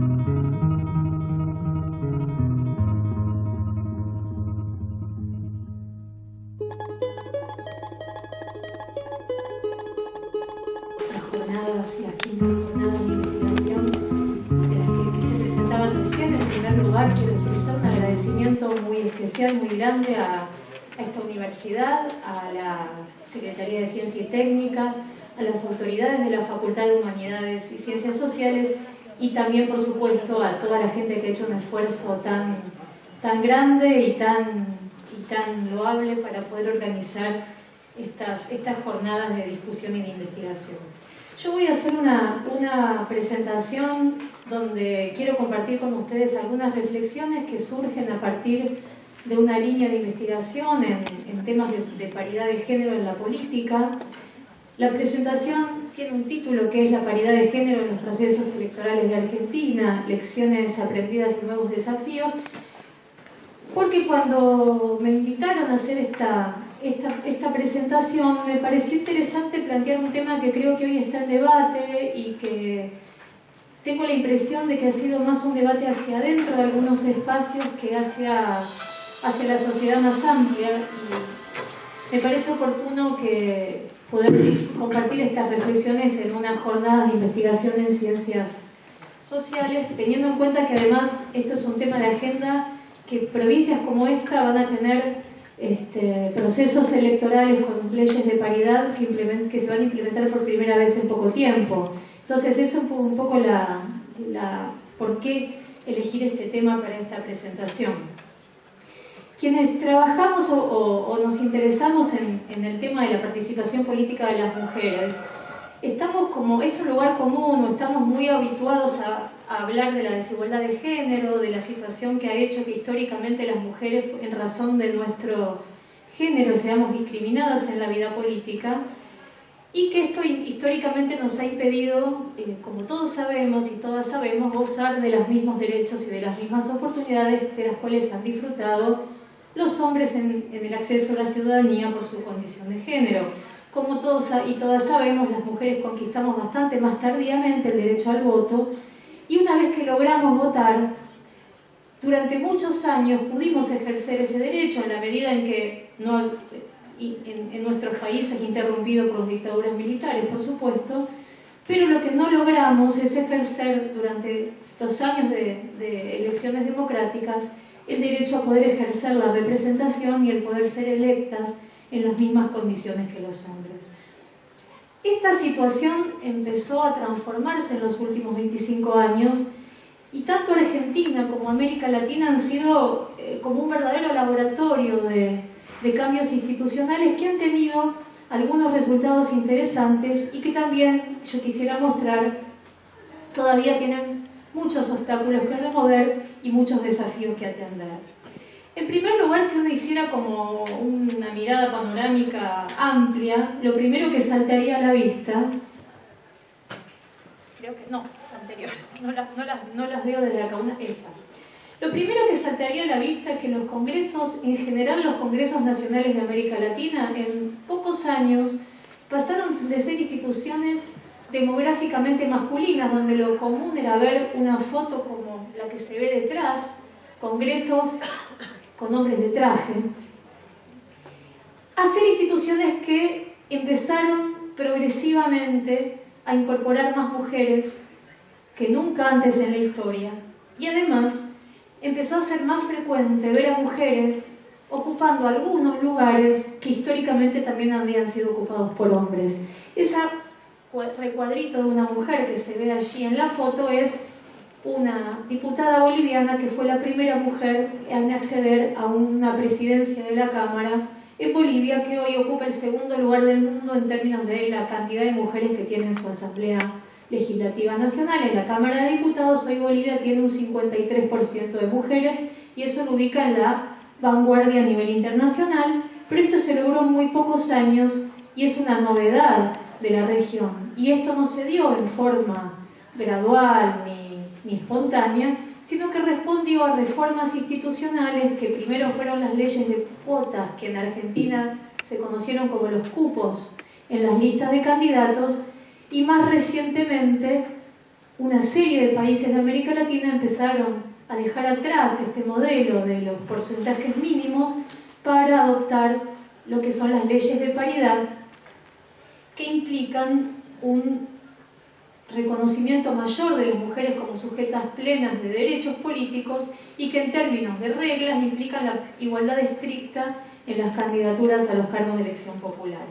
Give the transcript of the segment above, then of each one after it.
Las jornadas y las 15 jornadas de investigación de las que se presentaban recién. En primer lugar, quiero expresar un agradecimiento muy especial, muy grande a esta universidad, a la Secretaría de Ciencia y Técnica, a las autoridades de la Facultad de Humanidades y Ciencias Sociales y también, por supuesto, a toda la gente que ha hecho un esfuerzo tan grande y tan loable para poder organizar estas jornadas de discusión y de investigación. Yo voy a hacer una presentación donde quiero compartir con ustedes algunas reflexiones que surgen a partir de una línea de investigación en temas de paridad de género en la política. La presentación tiene un título que es La paridad de género en los procesos electorales de Argentina, lecciones aprendidas y nuevos desafíos, porque cuando me invitaron a hacer esta presentación me pareció interesante plantear un tema que creo que hoy está en debate y que tengo la impresión de que ha sido más un debate hacia adentro de algunos espacios que hacia la sociedad más amplia, y me parece oportuno que poder compartir estas reflexiones en una jornada de investigación en ciencias sociales, teniendo en cuenta que además esto es un tema de agenda, que provincias como esta van a tener procesos electorales con leyes de paridad que se van a implementar por primera vez en poco tiempo. Entonces, esa es un poco por qué elegir este tema para esta presentación. Quienes trabajamos o nos interesamos en el tema de la participación política de las mujeres, es un lugar común, o estamos muy habituados a hablar de la desigualdad de género, de la situación que ha hecho que históricamente las mujeres, en razón de nuestro género, seamos discriminadas en la vida política, y que esto históricamente nos ha impedido, como todos sabemos y todas sabemos, gozar de los mismos derechos y de las mismas oportunidades de las cuales han disfrutado los hombres en el acceso a la ciudadanía por su condición de género. Como todos y todas sabemos, las mujeres conquistamos bastante más tardíamente el derecho al voto, y una vez que logramos votar, durante muchos años pudimos ejercer ese derecho en la medida en que en nuestros países interrumpido por dictaduras militares, por supuesto, pero lo que no logramos es ejercer durante los años de elecciones democráticas el derecho a poder ejercer la representación y el poder ser electas en las mismas condiciones que los hombres. Esta situación empezó a transformarse en los últimos 25 años, y tanto Argentina como América Latina han sido como un verdadero laboratorio de cambios institucionales que han tenido algunos resultados interesantes y que también, yo quisiera mostrar, todavía tienen muchos obstáculos que remover y muchos desafíos que atender. En primer lugar, si uno hiciera como una mirada panorámica amplia, lo primero que saltaría a la vista, creo que no, la anterior, no las veo desde acá, esa. Lo primero que saltaría a la vista es que los congresos, en general los congresos nacionales de América Latina, en pocos años pasaron de ser instituciones demográficamente masculinas, donde lo común era ver una foto como la que se ve detrás, congresos con hombres de traje, a ser instituciones que empezaron progresivamente a incorporar más mujeres que nunca antes en la historia, y además empezó a ser más frecuente ver a mujeres ocupando algunos lugares que históricamente también habían sido ocupados por hombres. Ese recuadrito de una mujer que se ve allí en la foto es una diputada boliviana que fue la primera mujer en acceder a una presidencia de la Cámara en Bolivia, que hoy ocupa el segundo lugar del mundo en términos de la cantidad de mujeres que tiene en su Asamblea Legislativa Nacional. En la Cámara de Diputados hoy Bolivia tiene un 53% de mujeres, y eso lo ubica en la vanguardia a nivel internacional, pero esto se logró en muy pocos años y es una novedad de la región. Y esto no se dio en forma gradual ni espontánea, sino que respondió a reformas institucionales que primero fueron las leyes de cuotas, que en Argentina se conocieron como los cupos en las listas de candidatos, y más recientemente una serie de países de América Latina empezaron a dejar atrás este modelo de los porcentajes mínimos para adoptar lo que son las leyes de paridad, que implican un reconocimiento mayor de las mujeres como sujetas plenas de derechos políticos y que en términos de reglas implican la igualdad estricta en las candidaturas a los cargos de elección popular.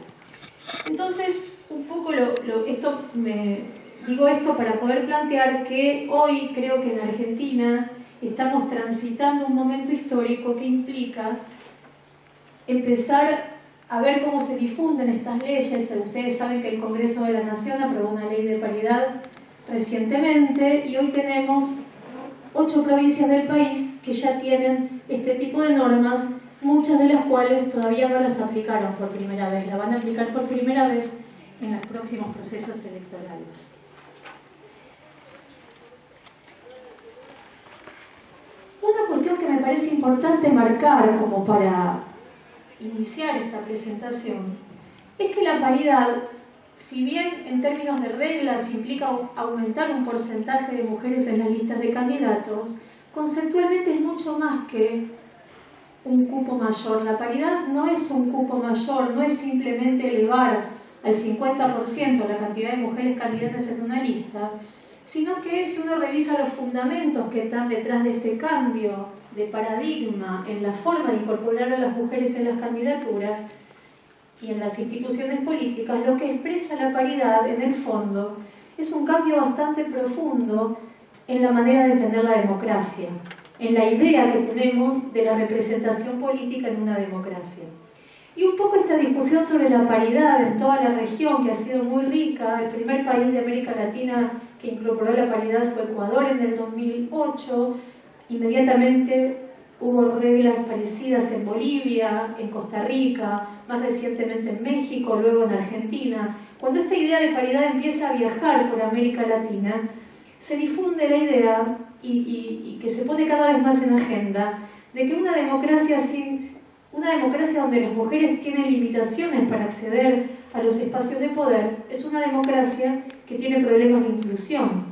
Entonces, un poco digo esto para poder plantear que hoy creo que en Argentina estamos transitando un momento histórico que implica empezar a ver cómo se difunden estas leyes. Ustedes saben que el Congreso de la Nación aprobó una ley de paridad recientemente y hoy tenemos 8 provincias del país que ya tienen este tipo de normas, muchas de las cuales todavía no las aplicaron por primera vez, la van a aplicar por primera vez en los próximos procesos electorales. Una cuestión que me parece importante marcar como para iniciar esta presentación es que la paridad, si bien en términos de reglas implica aumentar un porcentaje de mujeres en las listas de candidatos, conceptualmente es mucho más que un cupo mayor. La paridad no es un cupo mayor, no es simplemente elevar al 50% la cantidad de mujeres candidatas en una lista, sino que si uno revisa los fundamentos que están detrás de este cambio de paradigma en la forma de incorporar a las mujeres en las candidaturas y en las instituciones políticas, lo que expresa la paridad en el fondo es un cambio bastante profundo en la manera de entender la democracia, en la idea que tenemos de la representación política en una democracia. Y un poco esta discusión sobre la paridad en toda la región, que ha sido muy rica. El primer país de América Latina que incorporó la paridad fue Ecuador en el 2008, inmediatamente hubo reglas parecidas en Bolivia, en Costa Rica, más recientemente en México, luego en Argentina. Cuando esta idea de paridad empieza a viajar por América Latina, se difunde la idea y que se pone cada vez más en agenda de que una democracia donde las mujeres tienen limitaciones para acceder a los espacios de poder es una democracia que tiene problemas de inclusión.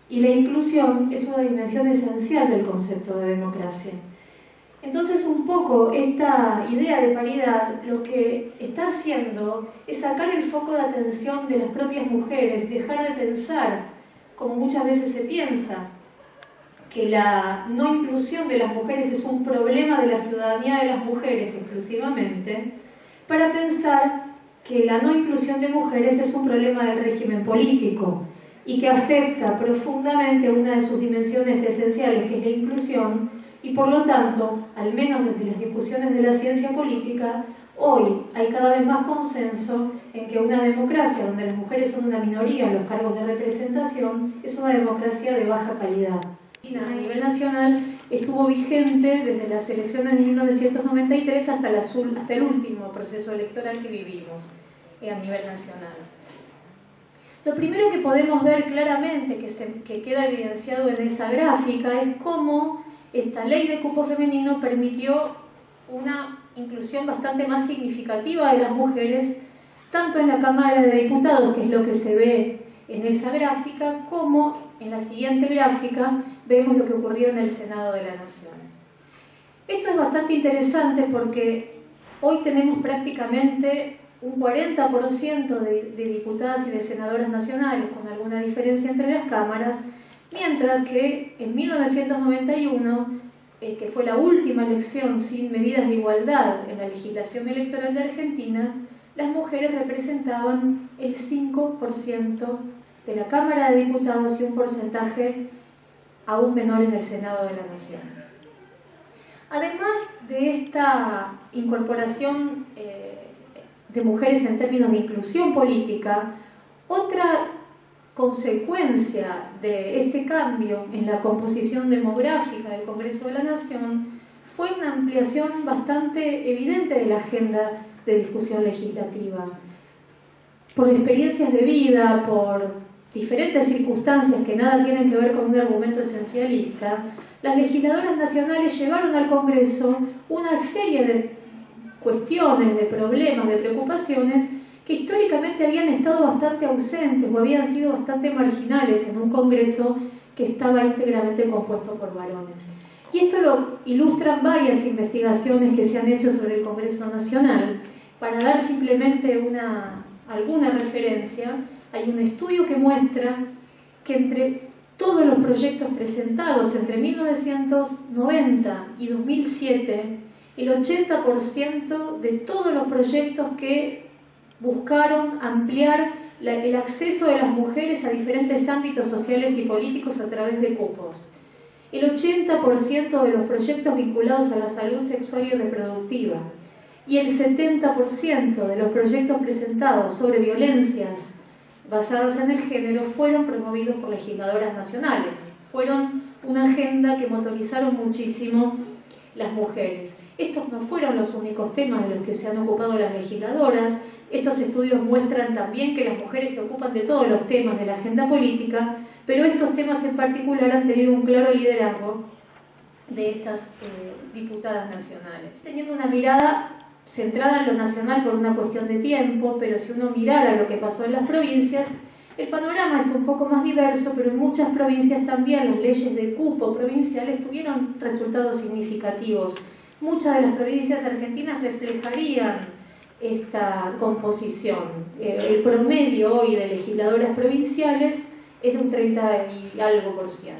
Y la inclusión es una dimensión esencial del concepto de democracia. Entonces, un poco esta idea de paridad lo que está haciendo es sacar el foco de atención de las propias mujeres, dejar de pensar, como muchas veces se piensa, que la no inclusión de las mujeres es un problema de la ciudadanía de las mujeres exclusivamente, para pensar que la no inclusión de mujeres es un problema del régimen político y que afecta profundamente una de sus dimensiones esenciales, que es la inclusión, y por lo tanto, al menos desde las discusiones de la ciencia política, hoy hay cada vez más consenso en que una democracia donde las mujeres son una minoría en los cargos de representación es una democracia de baja calidad. A nivel nacional estuvo vigente desde las elecciones de 1993 hasta el último proceso electoral que vivimos a nivel nacional. Lo primero que podemos ver claramente, que queda evidenciado en esa gráfica, es cómo esta ley de cupo femenino permitió una inclusión bastante más significativa de las mujeres, tanto en la Cámara de Diputados, que es lo que se ve en esa gráfica, como en la siguiente gráfica vemos lo que ocurrió en el Senado de la Nación. Esto es bastante interesante porque hoy tenemos prácticamente un 40% de diputadas y de senadoras nacionales, con alguna diferencia entre las cámaras, mientras que en 1991, que fue la última elección sin medidas de igualdad en la legislación electoral de Argentina, las mujeres representaban el 5% de la Cámara de Diputados y un porcentaje aún menor en el Senado de la Nación. Además de esta incorporación de mujeres en términos de inclusión política, otra consecuencia de este cambio en la composición demográfica del Congreso de la Nación fue una ampliación bastante evidente de la agenda de discusión legislativa. Por experiencias de vida, por diferentes circunstancias que nada tienen que ver con un argumento esencialista, las legisladoras nacionales llevaron al Congreso una serie de cuestiones, de problemas, de preocupaciones que históricamente habían estado bastante ausentes o habían sido bastante marginales en un Congreso que estaba íntegramente compuesto por varones. Y esto lo ilustran varias investigaciones que se han hecho sobre el Congreso Nacional. Para dar simplemente alguna referencia, hay un estudio que muestra que entre todos los proyectos presentados entre 1990 y 2007, el 80% de todos los proyectos que buscaron ampliar el acceso de las mujeres a diferentes ámbitos sociales y políticos a través de cupos. El 80% de los proyectos vinculados a la salud sexual y reproductiva y el 70% de los proyectos presentados sobre violencias basadas en el género fueron promovidos por legisladoras nacionales. Fueron una agenda que motorizaron muchísimo las mujeres. Estos no fueron los únicos temas de los que se han ocupado las legisladoras. Estos estudios muestran también que las mujeres se ocupan de todos los temas de la agenda política, pero estos temas en particular han tenido un claro liderazgo de estas diputadas nacionales. Teniendo una mirada centrada en lo nacional por una cuestión de tiempo, pero si uno mirara lo que pasó en las provincias, el panorama es un poco más diverso, pero en muchas provincias también las leyes de cupo provinciales tuvieron resultados significativos. Muchas de las provincias argentinas reflejarían esta composición. El promedio hoy de legisladoras provinciales es de un 30 y algo %.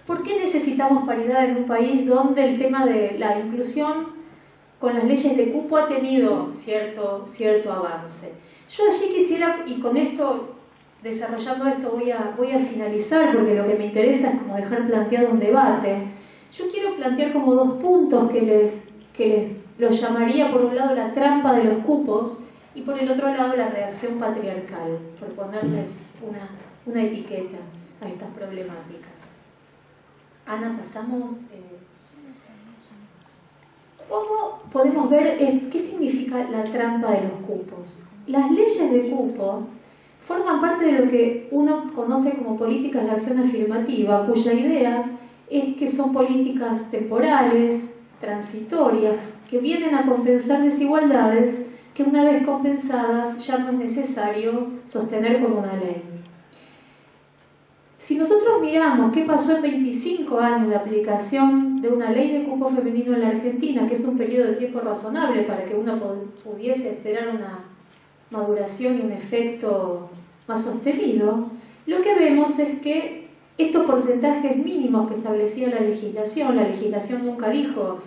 ¿Por qué necesitamos paridad en un país donde el tema de la inclusión con las leyes de cupo ha tenido cierto avance? Yo allí quisiera, y con esto, desarrollando esto, voy a finalizar, porque lo que me interesa es como dejar planteado un debate. Yo quiero plantear como dos puntos que los llamaría, por un lado, la trampa de los cupos y por el otro lado, la reacción patriarcal, por ponerles una etiqueta a estas problemáticas. Ana, pasamos. ¿Cómo podemos ver qué significa la trampa de los cupos? Las leyes de cupo forman parte de lo que uno conoce como políticas de acción afirmativa, cuya idea es que son políticas temporales, transitorias, que vienen a compensar desigualdades que una vez compensadas ya no es necesario sostener como una ley. Si nosotros miramos qué pasó en 25 años de aplicación de una ley de cupo femenino en la Argentina, que es un periodo de tiempo razonable para que uno pudiese esperar una maduración y un efecto más sostenido, lo que vemos es que estos porcentajes mínimos que establecía la legislación nunca dijo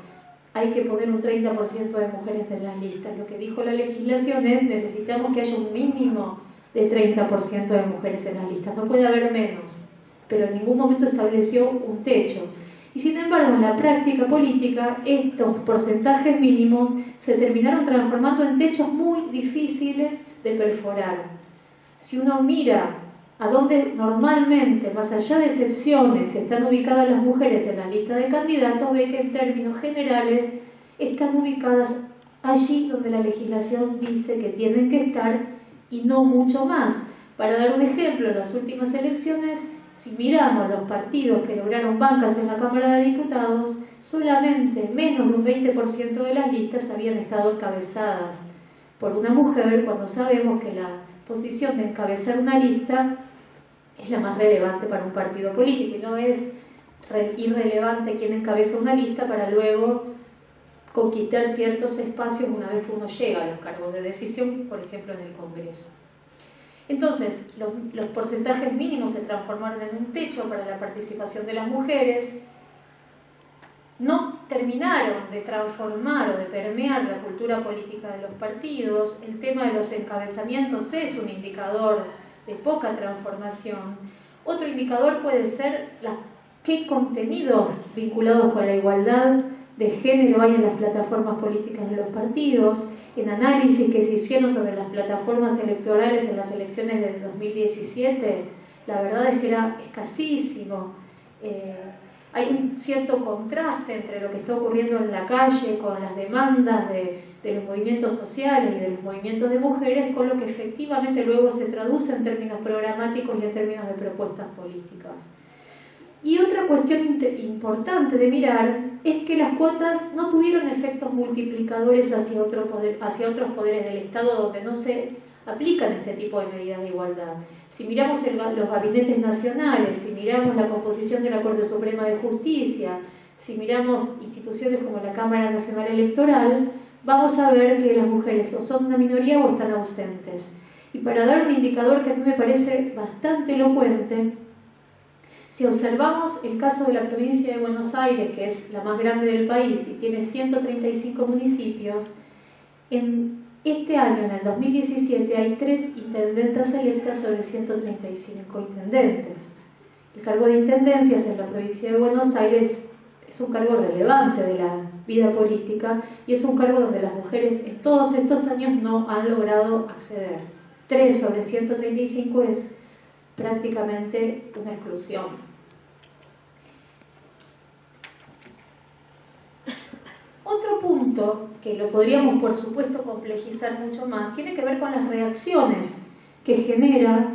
hay que poner un 30% de mujeres en las listas. Lo que dijo la legislación es necesitamos que haya un mínimo de 30% de mujeres en las listas. No puede haber menos, pero en ningún momento estableció un techo. Y sin embargo, en la práctica política, estos porcentajes mínimos se terminaron transformando en techos muy difíciles de perforar. Si uno mira a dónde normalmente, más allá de excepciones, están ubicadas las mujeres en la lista de candidatos, ve que en términos generales están ubicadas allí donde la legislación dice que tienen que estar y no mucho más. Para dar un ejemplo, en las últimas elecciones, si miramos los partidos que lograron bancas en la Cámara de Diputados, solamente menos de un 20% de las listas habían estado encabezadas por una mujer, cuando sabemos que la posición de encabezar una lista es la más relevante para un partido político y no es irrelevante quién encabeza una lista para luego conquistar ciertos espacios una vez que uno llega a los cargos de decisión, por ejemplo en el Congreso. Entonces, los porcentajes mínimos se transformaron en un techo para la participación de las mujeres, no terminaron de transformar o de permear la cultura política de los partidos. El tema de los encabezamientos es un indicador de poca transformación. Otro indicador puede ser qué contenidos vinculados con la igualdad de género hay en las plataformas políticas de los partidos. En análisis que se hicieron sobre las plataformas electorales en las elecciones del 2017, la verdad es que era escasísimo. Hay un cierto contraste entre lo que está ocurriendo en la calle con las demandas de los movimientos sociales y de los movimientos de mujeres, con lo que efectivamente luego se traduce en términos programáticos y en términos de propuestas políticas. Y otra cuestión importante de mirar es que las cuotas no tuvieron efectos multiplicadores hacia otros poderes del Estado donde no se aplican este tipo de medidas de igualdad. Si miramos los gabinetes nacionales, si miramos la composición de la Corte Suprema de Justicia, si miramos instituciones como la Cámara Nacional Electoral, vamos a ver que las mujeres o son una minoría o están ausentes. Y para dar un indicador que a mí me parece bastante elocuente, si observamos el caso de la provincia de Buenos Aires, que es la más grande del país y tiene 135 municipios, en este año, en el 2017, hay 3 intendentas electas sobre 135 intendentes. El cargo de intendencias en la provincia de Buenos Aires es un cargo relevante de la vida política y es un cargo donde las mujeres en todos estos años no han logrado acceder. 3 sobre 135 es prácticamente una exclusión. Otro punto, que lo podríamos por supuesto complejizar mucho más, tiene que ver con las reacciones que genera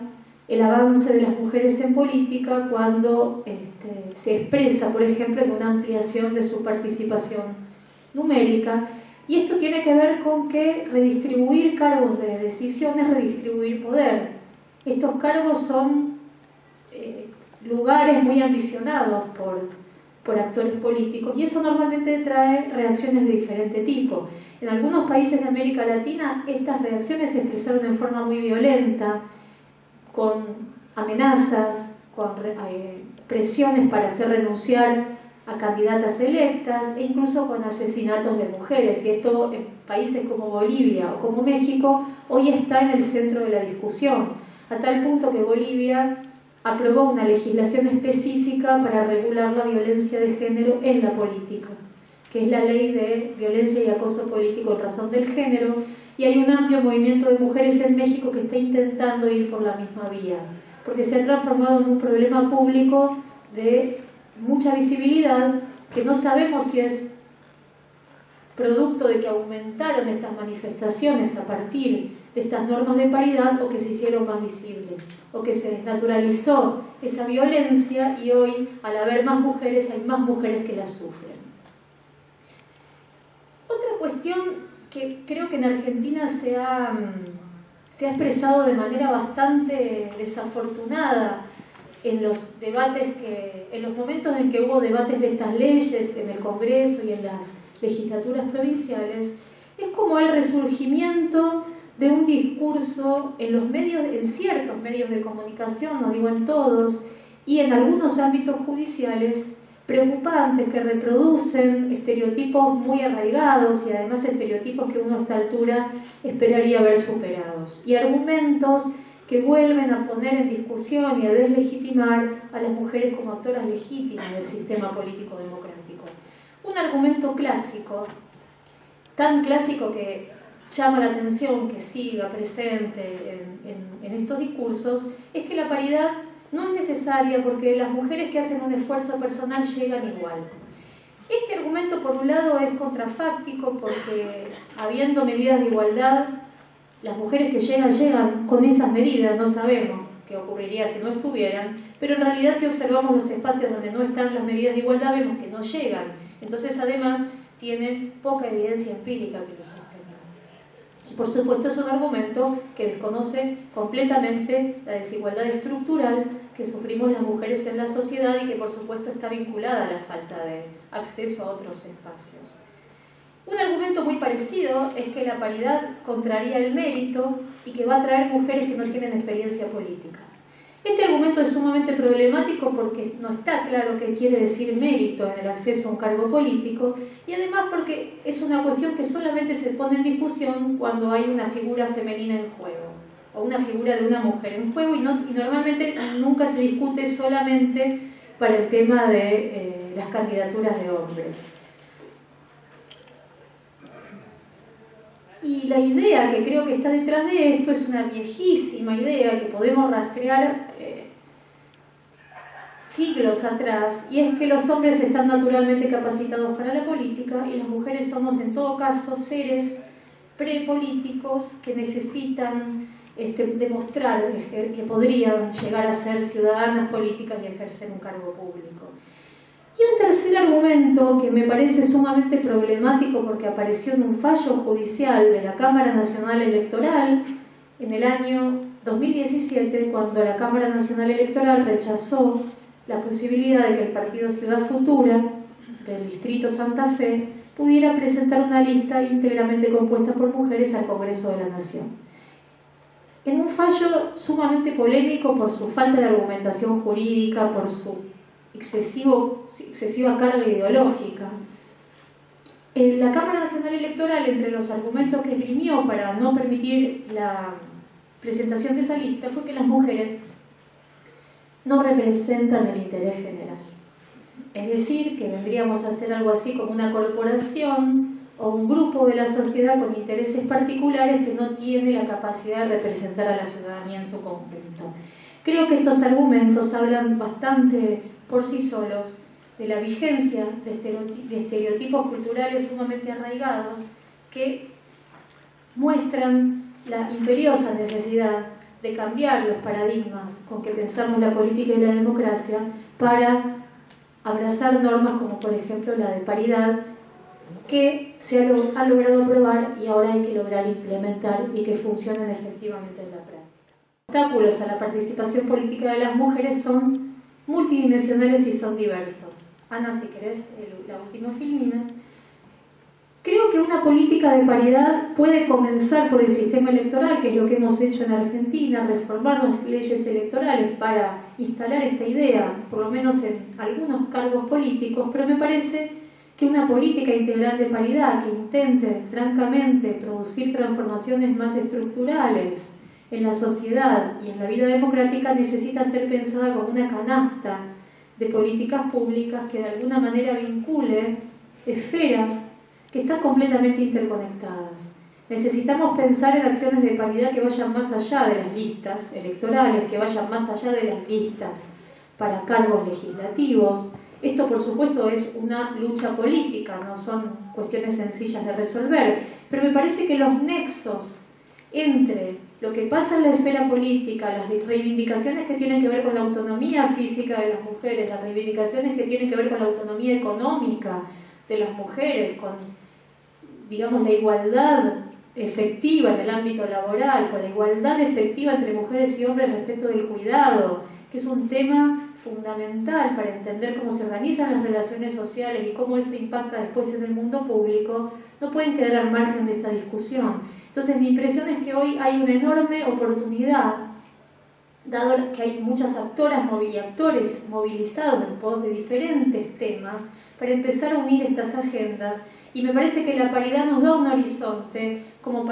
el avance de las mujeres en política cuando se expresa, por ejemplo, en una ampliación de su participación numérica. Y esto tiene que ver con que redistribuir cargos de decisión es redistribuir poder. Estos cargos son lugares muy ambicionados por actores políticos y eso normalmente trae reacciones de diferente tipo. En algunos países de América Latina estas reacciones se expresaron en forma muy violenta, con amenazas, con presiones para hacer renunciar a candidatas electas e incluso con asesinatos de mujeres. Y esto en países como Bolivia o como México hoy está en el centro de la discusión, a tal punto que Bolivia aprobó una legislación específica para regular la violencia de género en la política, que es la Ley de Violencia y Acoso Político en Razón del Género, y hay un amplio movimiento de mujeres en México que está intentando ir por la misma vía, porque se ha transformado en un problema público de mucha visibilidad, que no sabemos si es producto de que aumentaron estas manifestaciones a partir de estas normas de paridad o que se hicieron más visibles, o que se desnaturalizó esa violencia y hoy, al haber más mujeres, hay más mujeres que la sufren. Otra cuestión que creo que en Argentina se ha expresado de manera bastante desafortunada en los debates en los momentos en que hubo debates de estas leyes en el Congreso y en las legislaturas provinciales, es como el resurgimiento de un discurso en ciertos medios de comunicación, no digo en todos, y en algunos ámbitos judiciales, preocupantes, que reproducen estereotipos muy arraigados y además estereotipos que uno a esta altura esperaría ver superados, y argumentos que vuelven a poner en discusión y a deslegitimar a las mujeres como actoras legítimas del sistema político democrático. Un argumento clásico, tan clásico que llama la atención que siga presente en estos discursos, es que la paridad no es necesaria porque las mujeres que hacen un esfuerzo personal llegan igual. Este argumento, por un lado, es contrafáctico porque, habiendo medidas de igualdad, las mujeres que llegan con esas medidas. No sabemos qué ocurriría si no estuvieran, pero en realidad si observamos los espacios donde no están las medidas de igualdad, vemos que no llegan. Entonces, además, tienen poca evidencia empírica que lo sostenga. Y por supuesto es un argumento que desconoce completamente la desigualdad estructural que sufrimos las mujeres en la sociedad y que por supuesto está vinculada a la falta de acceso a otros espacios. Un argumento muy parecido es que la paridad contraría el mérito y que va a traer mujeres que no tienen experiencia política. Este argumento es sumamente problemático porque no está claro qué quiere decir mérito en el acceso a un cargo político y además porque es una cuestión que solamente se pone en discusión cuando hay una figura femenina en juego o una figura de una mujer en juego y normalmente nunca se discute solamente para el tema de las candidaturas de hombres. Y la idea que creo que está detrás de esto es una viejísima idea que podemos rastrear siglos atrás, y es que los hombres están naturalmente capacitados para la política y las mujeres somos en todo caso seres prepolíticos que necesitan demostrar que podrían llegar a ser ciudadanas políticas y ejercer un cargo público. Y un tercer argumento que me parece sumamente problemático porque apareció en un fallo judicial de la Cámara Nacional Electoral en el año 2017, cuando la Cámara Nacional Electoral rechazó la posibilidad de que el partido Ciudad Futura del Distrito Santa Fe pudiera presentar una lista íntegramente compuesta por mujeres al Congreso de la Nación. En un fallo sumamente polémico por su falta de argumentación jurídica, por su excesiva carga ideológica. La Cámara Nacional Electoral, entre los argumentos que esgrimió para no permitir la presentación de esa lista, fue que las mujeres no representan el interés general. Es decir, que vendríamos a hacer algo así como una corporación o un grupo de la sociedad con intereses particulares que no tiene la capacidad de representar a la ciudadanía en su conjunto. Creo que estos argumentos hablan bastante por sí solos de la vigencia de estereotipos culturales sumamente arraigados que muestran la imperiosa necesidad de cambiar los paradigmas con que pensamos la política y la democracia para abrazar normas como por ejemplo la de paridad que se ha logrado aprobar y ahora hay que lograr implementar y que funcionen efectivamente en la práctica. Los obstáculos a la participación política de las mujeres son multidimensionales y son diversos. Ana, si querés, la última filmina. Creo que una política de paridad puede comenzar por el sistema electoral, que es lo que hemos hecho en Argentina, reformar las leyes electorales para instalar esta idea, por lo menos en algunos cargos políticos, pero me parece que una política integral de paridad que intente, francamente, producir transformaciones más estructurales en la sociedad y en la vida democrática necesita ser pensada como una canasta de políticas públicas que de alguna manera vincule esferas que están completamente interconectadas. Necesitamos pensar en acciones de paridad que vayan más allá de las listas electorales, que vayan más allá de las listas para cargos legislativos. Esto, por supuesto, es una lucha política, no son cuestiones sencillas de resolver, pero me parece que los nexos entre lo que pasa en la esfera política, las reivindicaciones que tienen que ver con la autonomía física de las mujeres, las reivindicaciones que tienen que ver con la autonomía económica de las mujeres, con, digamos, la igualdad efectiva en el ámbito laboral, con la igualdad efectiva entre mujeres y hombres respecto del cuidado, que es un tema fundamental para entender cómo se organizan las relaciones sociales y cómo eso impacta después en el mundo público, no pueden quedar al margen de esta discusión. Entonces mi impresión es que hoy hay una enorme oportunidad, dado que hay muchas actoras y actores movilizados en pos de diferentes temas, para empezar a unir estas agendas, y me parece que la paridad nos da un horizonte como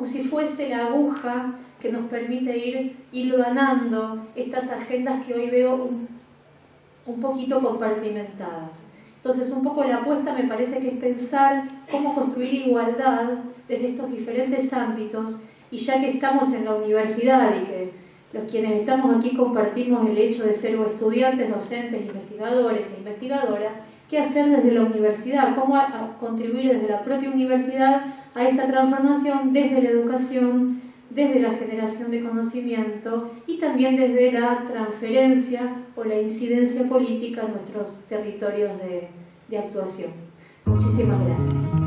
si fuese la aguja que nos permite ir hilvanando estas agendas que hoy veo un poquito compartimentadas. Entonces, un poco la apuesta me parece que es pensar cómo construir igualdad desde estos diferentes ámbitos, y ya que estamos en la universidad y que los quienes estamos aquí compartimos el hecho de ser o estudiantes, docentes, investigadores e investigadoras, ¿qué hacer desde la universidad? ¿Cómo contribuir desde la propia universidad a esta transformación desde la educación, desde la generación de conocimiento y también desde la transferencia o la incidencia política en nuestros territorios de actuación? Muchísimas gracias.